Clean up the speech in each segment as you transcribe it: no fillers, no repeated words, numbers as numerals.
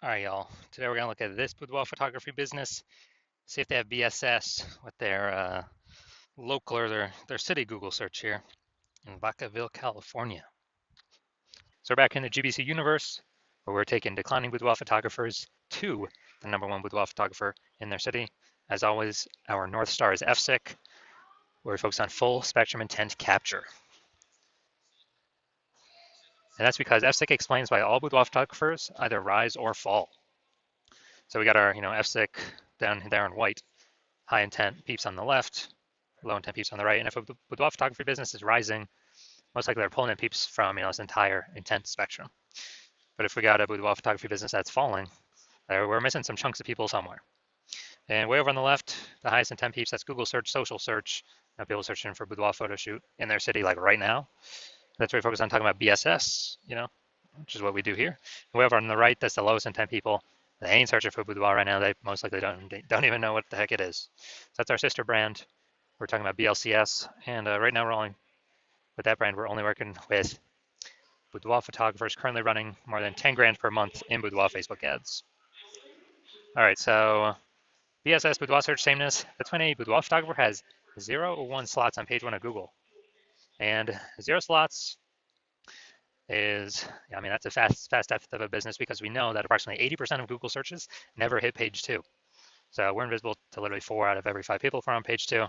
All right, y'all. Today we're gonna look at this boudoir photography business, see if they have BSS with their local or their city Google search here in Vacaville, California. So we're back in the GBC universe, where we're taking declining boudoir photographers to the #1 boudoir photographer in their city. As always, our North Star is FSIC, where we focus on full spectrum intent capture. And that's because FSIC explains why all boudoir photographers either rise or fall. So we got our, FSIC down there in white. High intent peeps on the left, low intent peeps on the right. And if a boudoir photography business is rising, most likely they're pulling in peeps from this entire intent spectrum. But if we got a boudoir photography business that's falling, we're missing some chunks of people somewhere. And way over on the left, the highest intent peeps, that's Google search, social search. People searching for boudoir photo shoot in their city, like right now. That's where we focus on talking about BSS, which is what we do here. Way over on the right, that's the lowest intent people. They ain't searching for boudoir right now. They most likely don't even know what the heck it is. So that's our sister brand. We're talking about BLCS, and right now with that brand, we're only working with boudoir photographers currently running more than 10 grand per month in boudoir Facebook ads. All right, so BSS, boudoir search sameness. That's when a boudoir photographer has 0 or 1 slots on page 1 of Google. And 0 slots is, that's a fast death of a business, because we know that approximately 80% of Google searches never hit page 2. So we're invisible to literally 4 out of every 5 people if we're on page 2.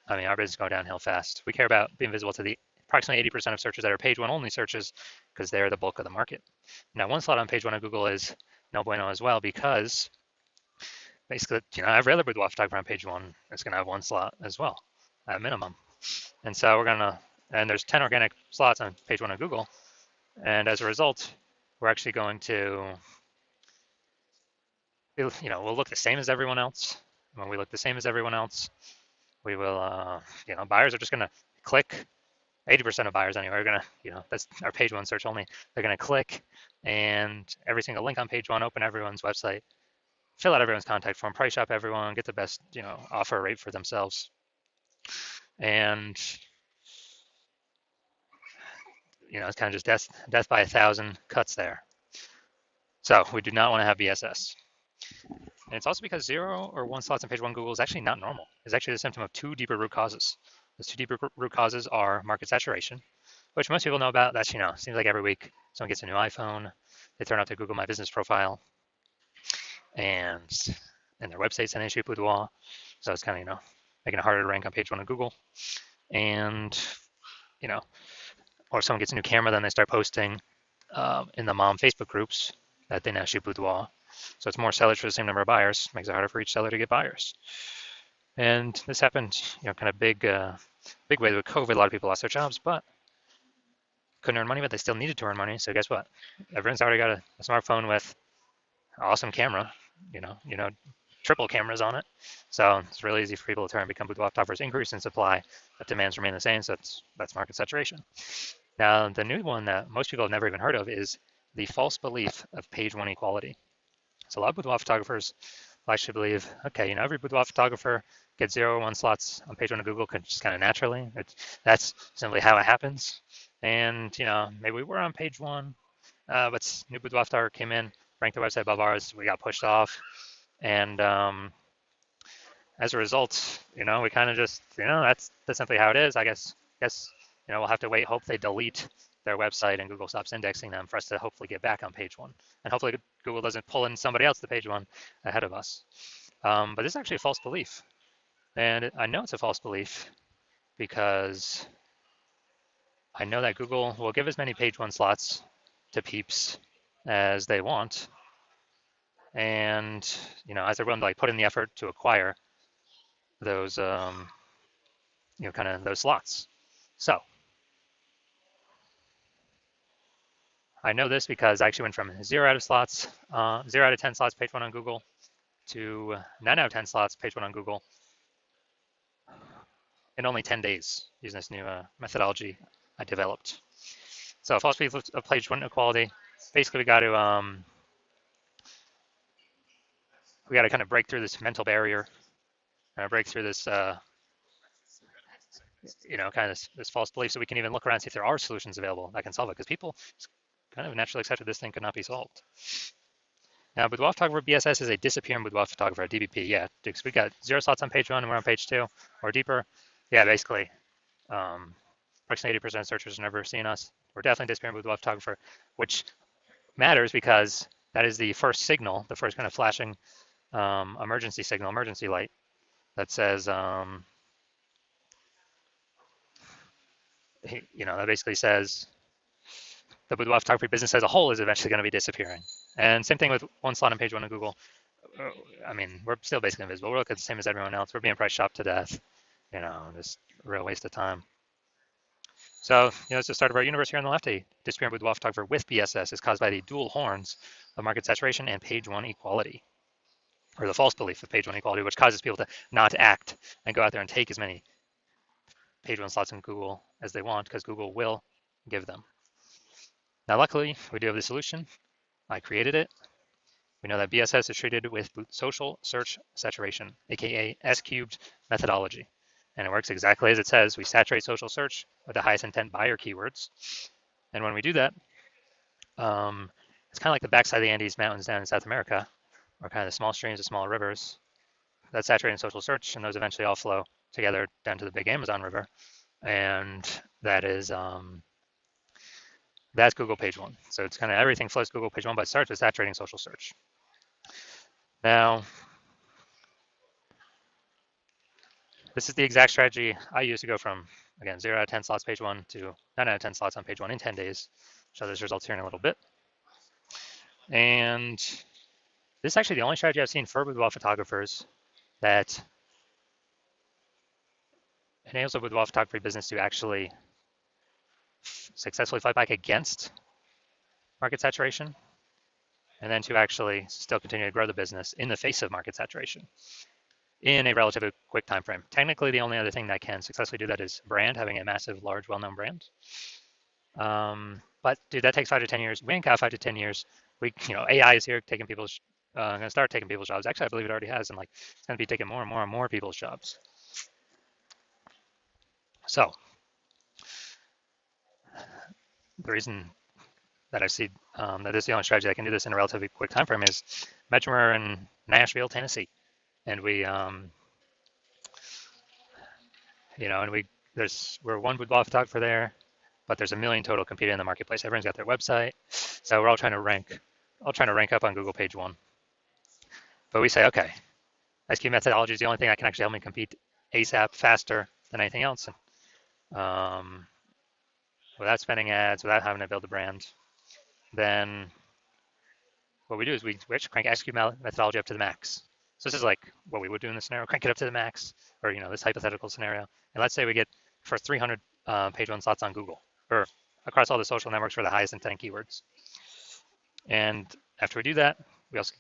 Our business go downhill fast. We care about being visible to the approximately 80% of searches that are page 1 only searches, because they're the bulk of the market. Now, 1 slot on page 1 of Google is no bueno as well, because basically, every other boudoir photographer on page 1 is going to have 1 slot as well, at minimum. And so and there's 10 organic slots on page 1 of Google. And as a result, we're actually going to, we'll look the same as everyone else. When we look the same as everyone else, we will, buyers are just going to click. 80% of buyers anyway are going to, that's our page 1 search only. They're going to click, and every single link on page 1, open everyone's website, fill out everyone's contact form, price shop everyone, get the best, offer rate for themselves. And, it's kind of just death by 1,000 cuts there. So we do not want to have BSS. And it's also because 0 or 1 slots on page 1 Google is actually not normal. It's actually a symptom of 2 deeper root causes. Those 2 deeper root causes are market saturation, which most people know about. That's, seems like every week someone gets a new iPhone, they turn off their Google My Business profile, and their website's an issue boudoir. So it's kind of, making it harder to rank on page 1 of Google. And, or someone gets a new camera, then they start posting in the mom Facebook groups that they now shoot boudoir. So it's more sellers for the same number of buyers, makes it harder for each seller to get buyers. And this happened, kind of big way with COVID. A lot of people lost their jobs, but couldn't earn money, but they still needed to earn money. So guess what? Everyone's already got a smartphone with an awesome camera, triple cameras on it. So it's really easy for people to turn and become boudoir photographers. Increase in supply, but demands remain the same. So that's market saturation. Now, the new one that most people have never even heard of is the false belief of page 1 equality. So a lot of boudoir photographers actually believe, okay, every boudoir photographer gets 0 or 1 slots on page 1 of Google just kind of naturally. That's simply how it happens. And, maybe we were on page 1, but new boudoir photographer came in, ranked the website above ours, we got pushed off. And as a result, we kind of just, that's simply how it is. I guess, we'll have to wait, hope they delete their website and Google stops indexing them for us to hopefully get back on page 1. And hopefully Google doesn't pull in somebody else to page 1 ahead of us. But this is actually a false belief. And I know it's a false belief because I know that Google will give as many page 1 slots to peeps as they want. And, as they're willing to put in the effort to acquire those, kind of those slots. So I know this because I actually went from 0 out of 10 slots page 1 on Google to 9 out of 10 slots page 1 on Google in only 10 days using this new methodology I developed. So false belief of page 1 equality. Basically, we got to kind of break through this mental barrier, break through this kind of this false belief, so we can even look around and see if there are solutions available that can solve it, because people kind of naturally accepted this thing could not be solved. Now, Boudoir Photographer BSS is a disappearing Boudoir Photographer, DBP. Yeah, because we got 0 slots on page 1 and we're on page 2 or deeper. Yeah, basically, approximately 80% of searchers have never seen us. We're definitely disappearing Boudoir Photographer, which matters because that is the first signal, the first kind of flashing emergency signal, emergency light that says, that basically says the boudoir photography business as a whole is eventually going to be disappearing. And same thing with 1 slot on page 1 of Google. I mean, we're still basically invisible. We're looking the same as everyone else. We're being price shopped to death. Just a real waste of time. So, it's the start of our universe here on the left. A disappearing boudoir photographer with BSS is caused by the dual horns of market saturation and page 1 equality, or the false belief of page 1 equality, which causes people to not act and go out there and take as many page 1 slots in Google as they want, because Google will give them. Now, luckily, we do have the solution. I created it. We know that BSS is treated with social search saturation, aka S-cubed methodology. And it works exactly as it says. We saturate social search with the highest intent buyer keywords. And when we do that, it's kind of like the backside of the Andes Mountains down in South America, or kind of the small streams, the small rivers. That's saturating social search, and those eventually all flow together down to the big Amazon River. And that is that's Google page 1. So it's kind of everything flows to Google page 1, but it starts with saturating social search. Now, this is the exact strategy I use to go from, again, 0 out of 10 slots page 1 to 9 out of 10 slots on page 1 in 10 days. Show those results here in a little bit. And this is actually the only strategy I've seen for boudoir photographers that enables a boudoir photography business to actually successfully fight back against market saturation, and then to actually still continue to grow the business in the face of market saturation in a relatively quick time frame. Technically, the only other thing that can successfully do that is brand, having a massive, large, well-known brand. But dude, that takes 5 to 10 years. We ain't got 5 to 10 years. AI is here taking people's, going to start taking people's jobs. Actually, I believe it already has, and it's going to be taking more and more and more people's jobs. So the reason that I see that this is the only strategy that can do this in a relatively quick time frame is imagine we're in Nashville, Tennessee, and we're one boudoir photographer there, but there's a million total competing in the marketplace. Everyone's got their website, so we're all trying to rank up on Google page 1. But we say, okay, S-cubed methodology is the only thing that can actually help me compete ASAP, faster than anything else, without spending ads, without having to build a brand. Then what we do is we actually crank S-cubed methodology up to the max. So this is like what we would do in this scenario, crank it up to the max, or this hypothetical scenario. And let's say we get for 300 page 1 slots on Google, or across all the social networks for the highest intent keywords. And after we do that, we also,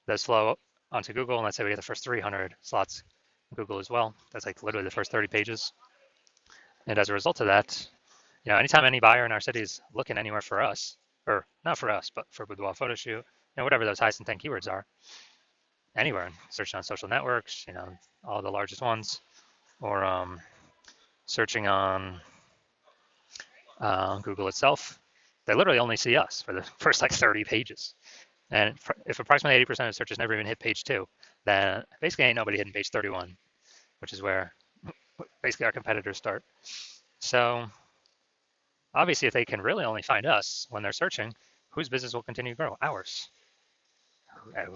those flow onto Google, and let's say we get the first 300 slots on Google as well. That's like literally the first 30 pages. And as a result of that, anytime any buyer in our city is looking anywhere for us, or not for us, but for boudoir photo shoot, whatever those highest intent keywords are, anywhere, searching on social networks, all the largest ones, or searching on Google itself, they literally only see us for the first 30 pages. And if approximately 80% of searches never even hit page 2, then basically ain't nobody hitting page 31, which is where basically our competitors start. So obviously, if they can really only find us when they're searching, whose business will continue to grow? Ours.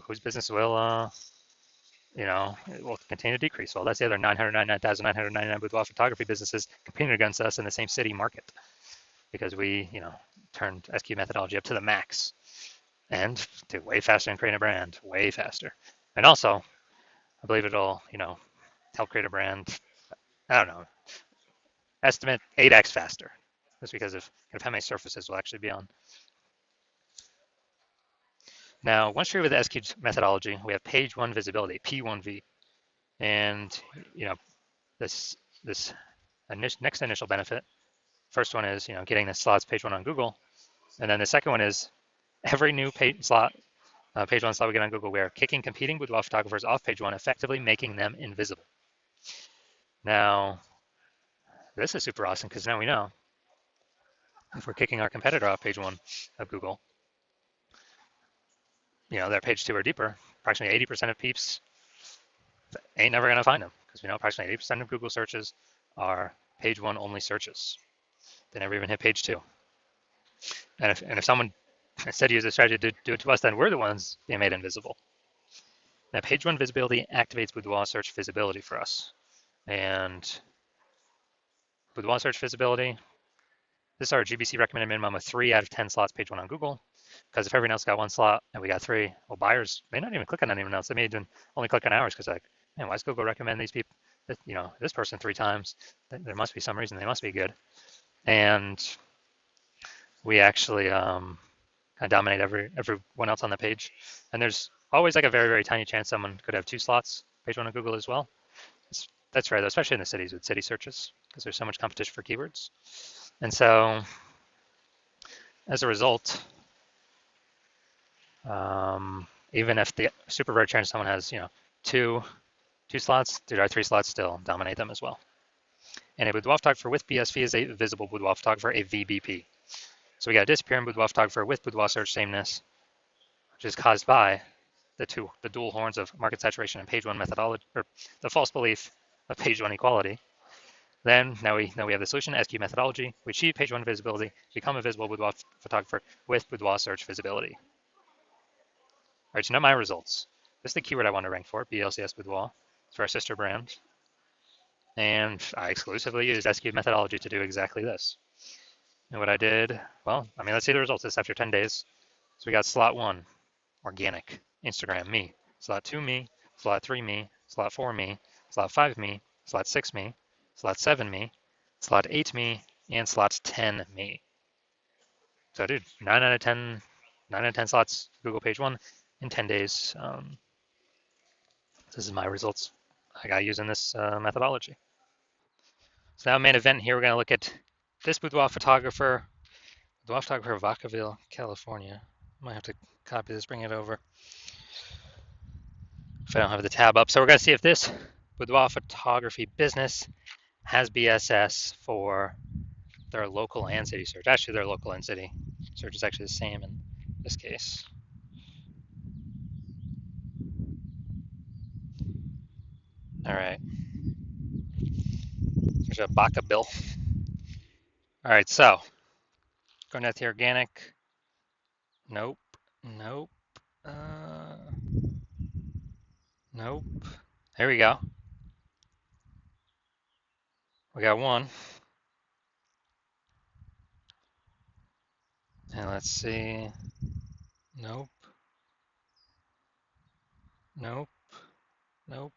Whose business will it will continue to decrease. Well, that's the other 999,999 boudoir photography businesses competing against us in the same city market, because we, turned S-cubed methodology up to the max and do way faster than creating a brand, way faster. And also, I believe it'll, help create a brand, I don't know, estimate 8x faster, just because of how many surfaces we'll actually be on. Now, once you're with the S-cubed methodology, we have page 1 visibility, P1V. And, this next initial benefit, first one is, getting the slots page 1 on Google. And then the second one is every new page 1 slot we get on Google, we are kicking competing boudoir photographers off page 1, effectively making them invisible. Now, this is super awesome because now we know if we're kicking our competitor off page 1 of Google, they're page 2 or deeper, approximately 80% of peeps ain't never going to find them because we know approximately 80% of Google searches are page 1 only searches. They never even hit page 2. And if someone instead uses a strategy to do it to us, then we're the ones being made invisible. Now, page 1 visibility activates Boudoir search visibility for us. And Boudoir search visibility, this is our GBC recommended minimum of 3 out of 10 slots page 1 on Google. Because if everyone else got 1 slot and we got 3, well, buyers may not even click on anyone else. They may even only click on ours because like, man, why does Google recommend these people, this person 3 times? There must be some reason. They must be good. And we actually kind of dominate everyone else on the page. And there's always like a very, very tiny chance someone could have 2 slots page 1 on Google as well. That's rare, though, especially in the cities with city searches because there's so much competition for keywords. And so as a result, even if the super rare chance someone has, two slots, there are 3 slots still dominate them as well. And a boudoir photographer with BSV is a visible boudoir photographer, a VBP. So we got a disappearing boudoir photographer with boudoir search sameness, which is caused by the dual horns of market saturation and page 1 methodology, or the false belief of page 1 equality. Then now we have the solution, SQ methodology. We achieve page 1 visibility, become a visible boudoir photographer with boudoir search visibility. All right, so now my results. This is the keyword I want to rank for, BLCS Boudoir. It's for our sister brand. And I exclusively used SQ methodology to do exactly this. And what I did, well, let's see the results. This after 10 days. So we got slot 1, organic, Instagram, me. Slot 2, me. Slot 3, me. Slot 4, me. Slot 5, me. Slot 6, me. Slot 7, me. Slot 8, me. And slot 10, me. So dude, 9 out of 10 slots Google page 1 in 10 days. This is my results I got using this methodology. So now main event here, we're going to look at this boudoir photographer of Vacaville, California. I might have to copy this, bring it over if I don't have the tab up. So we're going to see if this boudoir photography business has BSS for their local and city search. Actually, their local and city search is actually the same in this case. All right. There's a Vacaville. All right, so going at the organic. Nope. Nope. Nope. There we go. We got 1. And let's see. Nope. Nope. Nope.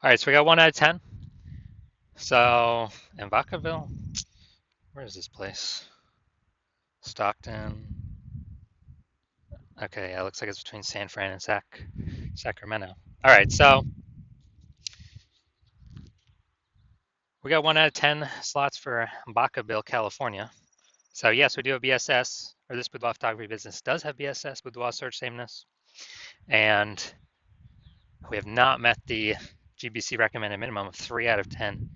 All right, so we got 1 out of 10. So, in Vacaville, where is this place? Stockton. Okay, yeah, it looks like it's between San Fran and Sacramento. All right, so we got 1 out of 10 slots for Vacaville, California. So yes, we do have BSS, or this boudoir photography business does have BSS, boudoir search sameness. And we have not met the GBC recommended minimum of 3 out of 10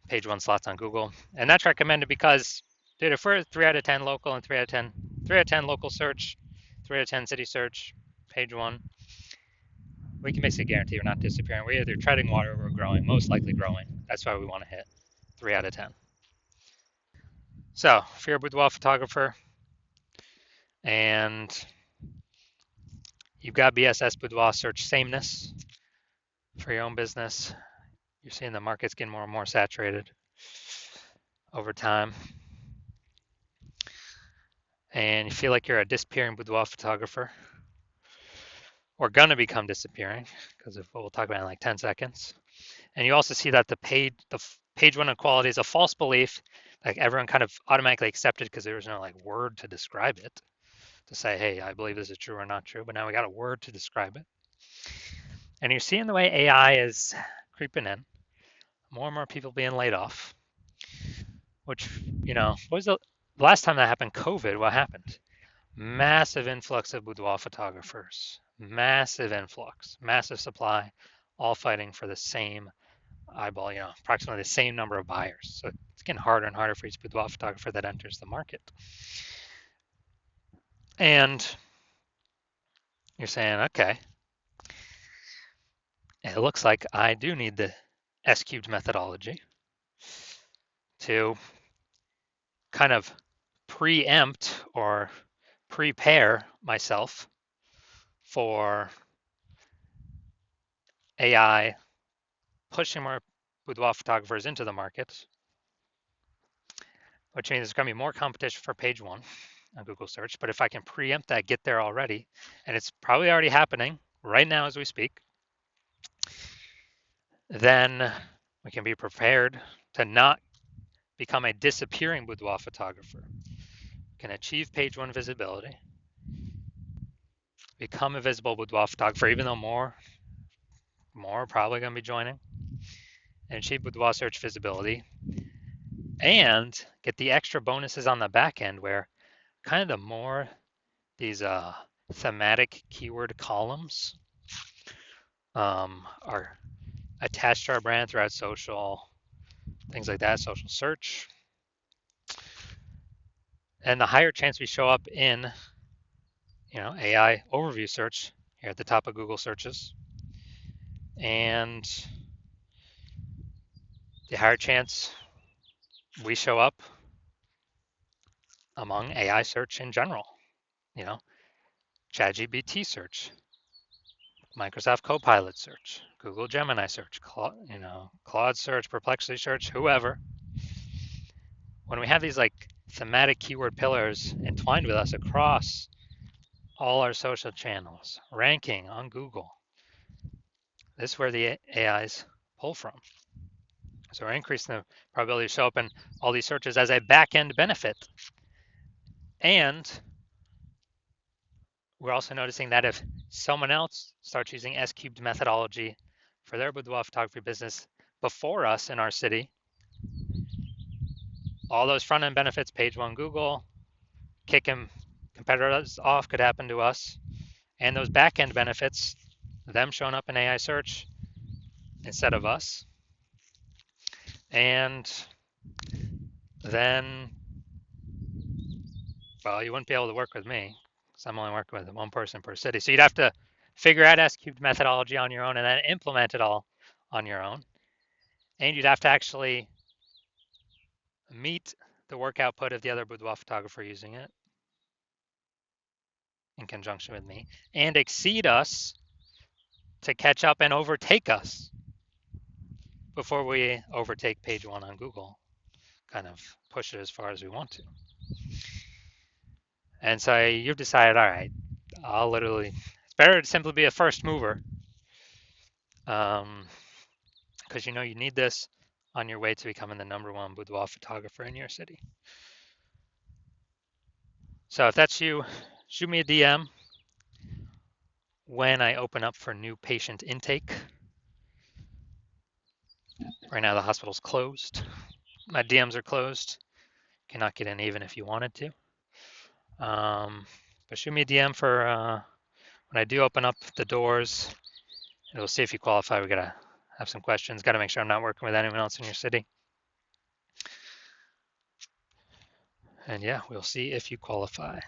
page 1 slots on Google. And that's recommended because, dude, if we're 3 out of 10 local and 3 out of 10 local search, 3 out of 10 city search, page 1, we can basically guarantee we're not disappearing. We're either treading water or we're growing, most likely growing. That's why we want to hit 3 out of 10. So if you're a boudoir photographer and you've got BSS boudoir search sameness for your own business, you're seeing the market's getting more and more saturated over time. And you feel like you're a disappearing boudoir photographer, or gonna become disappearing, because we'll talk about it in like 10 seconds. And you also see that the page 1 equality is a false belief, like everyone kind of automatically accepted because there was no like word to describe it, to say, hey, I believe this is true or not true, but now we got a word to describe it. And you're seeing the way AI is creeping in, more and more people being laid off, which, what was the last time that happened? COVID, what happened? Massive influx of boudoir photographers, massive influx, massive supply, all fighting for the same eyeball, approximately the same number of buyers. So it's getting harder and harder for each boudoir photographer that enters the market. And you're saying, okay, it looks like I do need the S cubed methodology to kind of preempt or prepare myself for AI pushing more boudoir photographers into the market, which means there's going to be more competition for page one on Google search. But if I can preempt that, get there already, and it's probably already happening right now as we speak, then we can be prepared to not become a disappearing boudoir photographer. We can achieve page one visibility, become a visible boudoir photographer, even though more are probably going to be joining, and achieve boudoir search visibility, and get the extra bonuses on the back end where kind of the more these thematic keyword columns are attached to our brand throughout social, things like that, social search, and the higher chance we show up in, AI overview search here at the top of Google searches, and the higher chance we show up among AI search in general, ChatGPT search, Microsoft Copilot search, Google Gemini search, Claude search, Perplexity search, whoever. When we have these like thematic keyword pillars entwined with us across all our social channels, ranking on Google, this is where the AIs pull from. So we're increasing the probability to show up in all these searches as a back-end benefit. And we're also noticing that if someone else starts using S cubed methodology for their boudoir photography business before us in our city, all those front end benefits, page one Google, kicking competitors off could happen to us. And those back end benefits, them showing up in AI search instead of us. And then, well, you wouldn't be able to work with me because I'm only working with one person per city. So you'd have to figure out S cubed methodology on your own and then implement it all on your own. And you'd have to actually meet the work output of the other boudoir photographer using it in conjunction with me and exceed us to catch up and overtake us before we overtake page one on Google, kind of push it as far as we want to. And so you've decided, all right, it's better to simply be a first mover because you need this on your way to becoming the #1 boudoir photographer in your city. So if that's you, shoot me a DM when I open up for new patient intake. Right now the hospital's closed. My DMs are closed. Cannot get in even if you wanted to. But shoot me a DM for when I do open up the doors. We'll see if you qualify. We gotta have some questions. Gotta make sure I'm not working with anyone else in your city. And yeah, we'll see if you qualify.